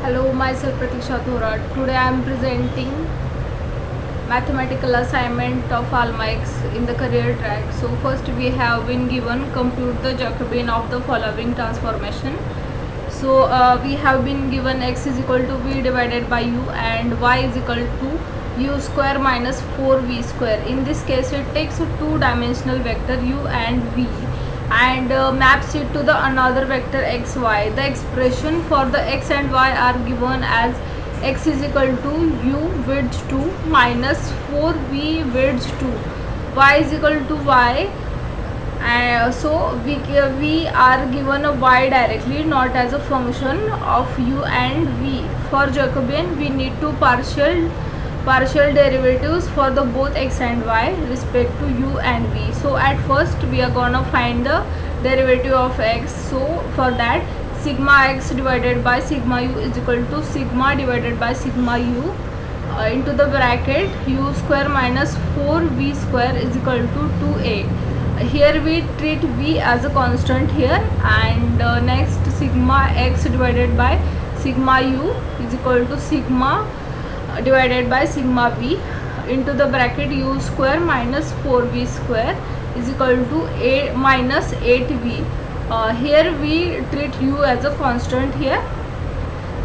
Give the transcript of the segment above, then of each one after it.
Hello, myself Pratiksha Thorat. Today I am presenting mathematical assignment of Alma X in the career track. So first we have been given compute the Jacobian of the following transformation. So we have been given x is equal to v divided by u and y is equal to u square minus 4v square. In this case it takes a two-dimensional vector u and v and maps it to the another vector xy. The expression for the x and y are given as x is equal to u width 2 minus 4v width 2, y is equal to y. So we are given a y directly, not as a function of u and v. For Jacobian we need to partial derivatives for the both x and y respect to u and v. So at first we are gonna find the derivative of x. So for that, sigma x divided by sigma u is equal to sigma divided by sigma u into the bracket u square minus 4v square is equal to 2a. Here we treat v as a constant here, and next sigma x divided by sigma u is equal to sigma divided by sigma v into the bracket u square minus 4v square is equal to a minus 8v. Here we treat u as a constant here,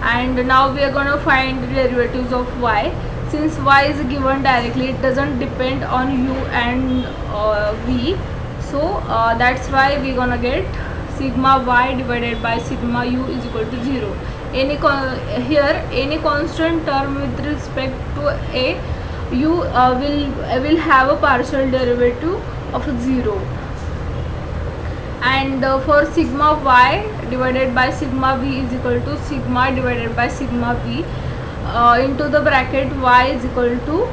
and now we are going to find the derivatives of y. Since y is given directly, it doesn't depend on u and v, so that's why we're gonna get sigma y divided by sigma u is equal to 0. Here any constant term with respect to a u will have a partial derivative of 0, and for sigma y divided by sigma v is equal to sigma divided by sigma v into the bracket y is equal to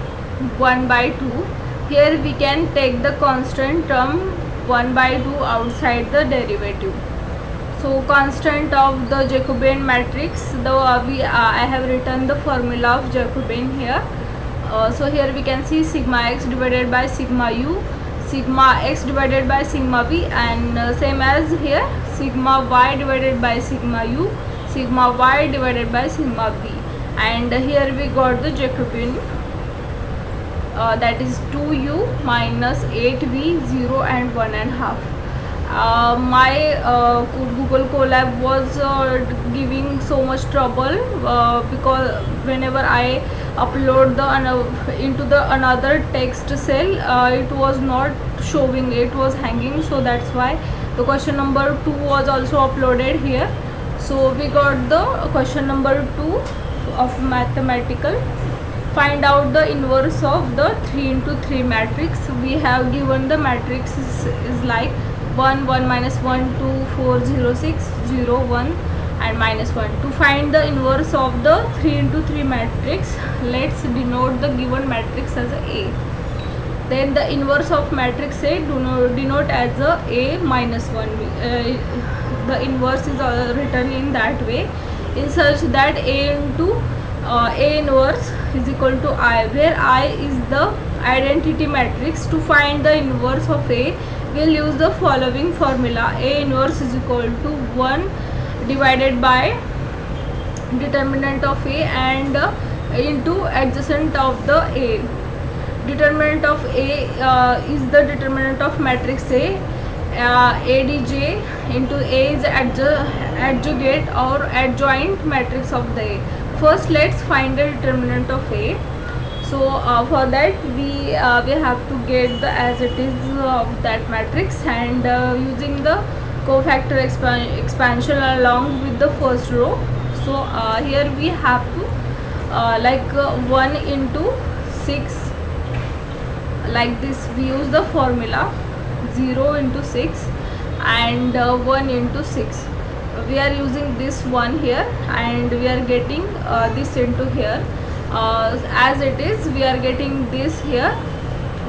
1 by 2. Here we can take the constant term 1 by 2 outside the derivative. So constant of the Jacobian matrix, I have written the formula of Jacobian here. So here we can see sigma x divided by sigma u, sigma x divided by sigma v, and same as here sigma y divided by sigma u, sigma y divided by sigma v, and here we got the Jacobian, that is 2u minus 8v 0 and 1.5. My Google Colab was giving so much trouble because whenever I upload into the another text cell, it was not showing, it was hanging. So that's why the question number 2 was also uploaded here. So we got the question number 2 of mathematical. Find out the inverse of the 3 into 3 matrix. We have given the matrix is like 1 1 minus 1 2 4 0 6 0 1 and minus 1. To find the inverse of the 3 into 3 matrix, let's denote the given matrix as a. Then the inverse of matrix A denote as a minus 1. The inverse is written in that way, in such that A into A inverse is equal to I, where I is the identity matrix. To find the inverse of A, we'll use the following formula. A inverse is equal to 1 divided by determinant of A and into adjacent of the A. Determinant of A is the determinant of matrix A. ADJ into A is adjugate or adjoint matrix of the A. First let's find the determinant of A. So for that we have to get the as it is of that matrix, and using the cofactor expansion along with the first row. So here we have to 1 into 6, like this. We use the formula 0 into 6 and 1 into 6. We are using this one here, and we are getting this into here. As it is, we are getting this here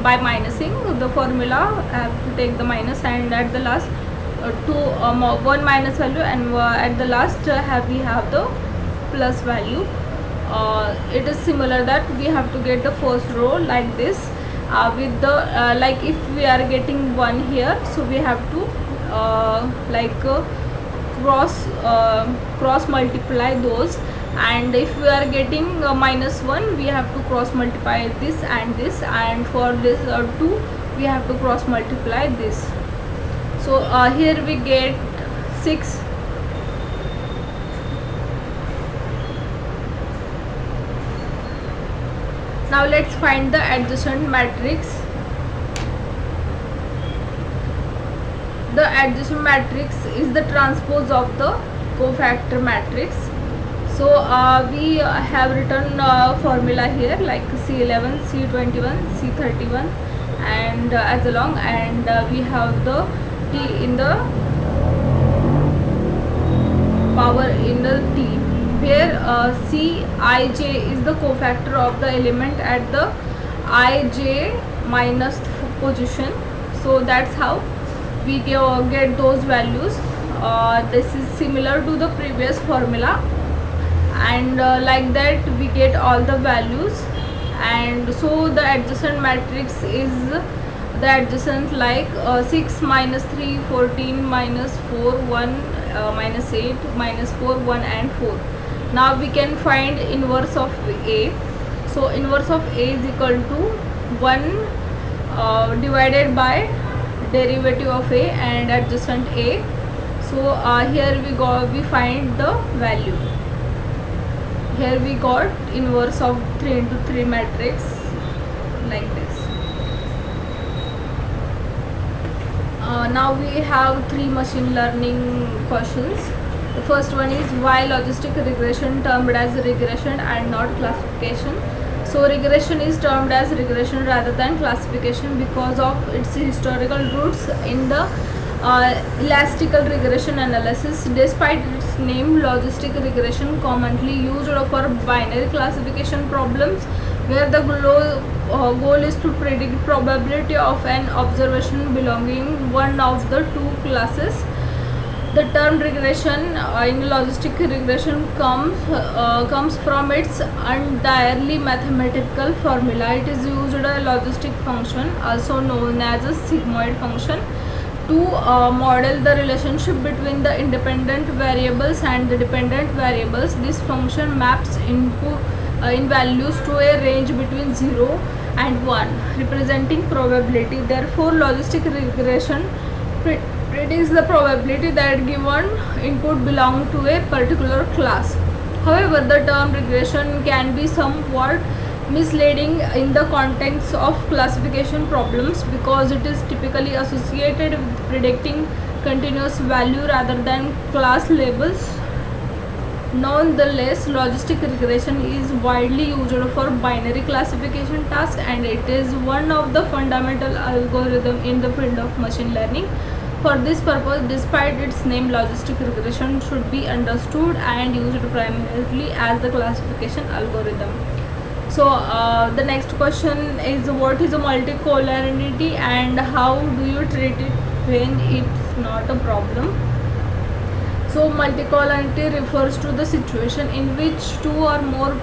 by minusing the formula. I have to take the minus, and at the last 1 minus value, and at the last we have the plus value. It is similar that we have to get the first row like this. With the like if we are getting 1 here, so we have to cross multiply those, and if we are getting -1, we have to cross multiply this, and for this 2, we have to cross multiply this. So here we get 6. Now let's find the adjacent matrix. The adjacent matrix is the transpose of the cofactor matrix. So we have written formula here like C11, C21, C31 and as along, and we have the T in the power in the T, where Cij is the cofactor of the element at the ij minus position. So that's how we get those values. This is similar to the previous formula, and like that we get all the values. And so the adjacent matrix is the adjacent like 6 minus 3 14 minus 4 1 minus 8 minus 4 1 and 4. Now we can find inverse of A. So inverse of A is equal to 1 divided by derivative of A and adjacent A. So here we find the value. Here we got inverse of 3 into 3 matrix like this. Now we have 3 machine learning questions. The first one is why logistic regression termed as regression and not classification. So regression is termed as regression rather than classification because of its historical roots in the elastical regression analysis. Despite its name, logistic regression commonly used for binary classification problems where the goal is to predict probability of an observation belonging one of the two classes. The term regression in logistic regression comes from its entirely mathematical formula. It is used a logistic function, also known as a sigmoid function, to model the relationship between the independent variables and the dependent variables. This function maps input in values to a range between 0 and 1, representing probability. Therefore, logistic regression predicts the probability that given input belong to a particular class. However, the term regression can be somewhat misleading in the context of classification problems because it is typically associated with predicting continuous value rather than class labels. Nonetheless, logistic regression is widely used for binary classification tasks, and it is one of the fundamental algorithms in the field of machine learning. For this purpose, despite its name, logistic regression should be understood and used primarily as the classification algorithm. So the next question is, what is a multicollinearity and how do you treat it when it's not a problem? So multicollinearity refers to the situation in which two or more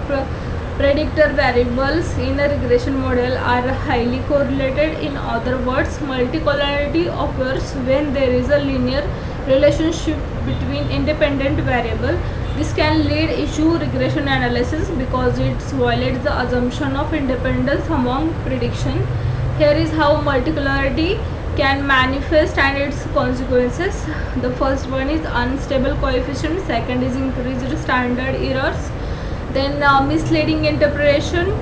predictor variables in a regression model are highly correlated. In other words, multicollinearity occurs when there is a linear relationship between independent variables. This can lead issue regression analysis because it violates the assumption of independence among prediction. Here is how multicollinearity can manifest and its consequences. The first one is unstable coefficient, second is increased standard errors, then misleading interpretation,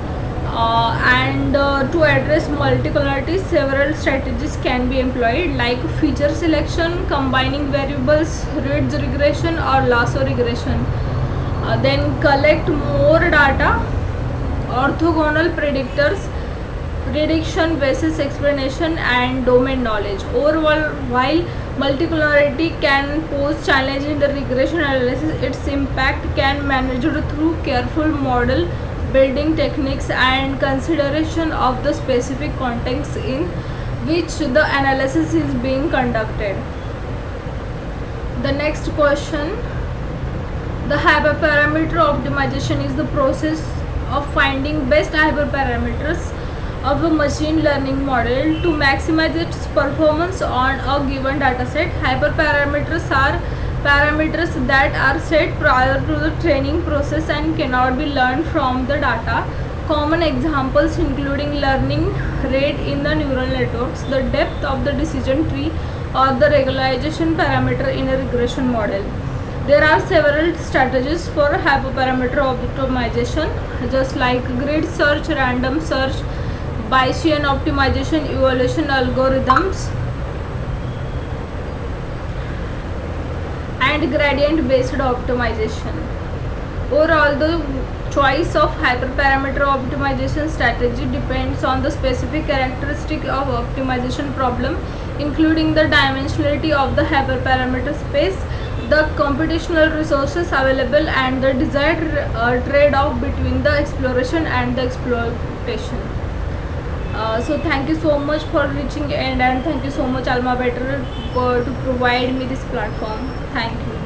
and to address multicollinearity several strategies can be employed like feature selection, combining variables, ridge regression or lasso regression. Then collect more data, orthogonal predictors, prediction basis explanation and domain knowledge. Overall, while multicollinearity can pose challenge in the regression analysis, its impact can be managed through careful model building techniques and consideration of the specific context in which the analysis is being conducted. The next question, the hyperparameter optimization is the process of finding best hyperparameters of a machine learning model to maximize its performance on a given dataset. Hyperparameters are parameters that are set prior to the training process and cannot be learned from the data. Common examples including learning rate in the neural networks, the depth of the decision tree, or the regularization parameter in a regression model. There are several strategies for hyperparameter optimization, just like grid search, random search, Bayesian optimization, evaluation algorithms, and gradient based optimization. Overall, the choice of hyperparameter optimization strategy depends on the specific characteristic of optimization problem, including the dimensionality of the hyperparameter space, the computational resources available, and the desired trade-off between the exploration and the exploitation. So thank you so much for reaching end, and thank you so much Alma Better to provide me this platform. Thank you.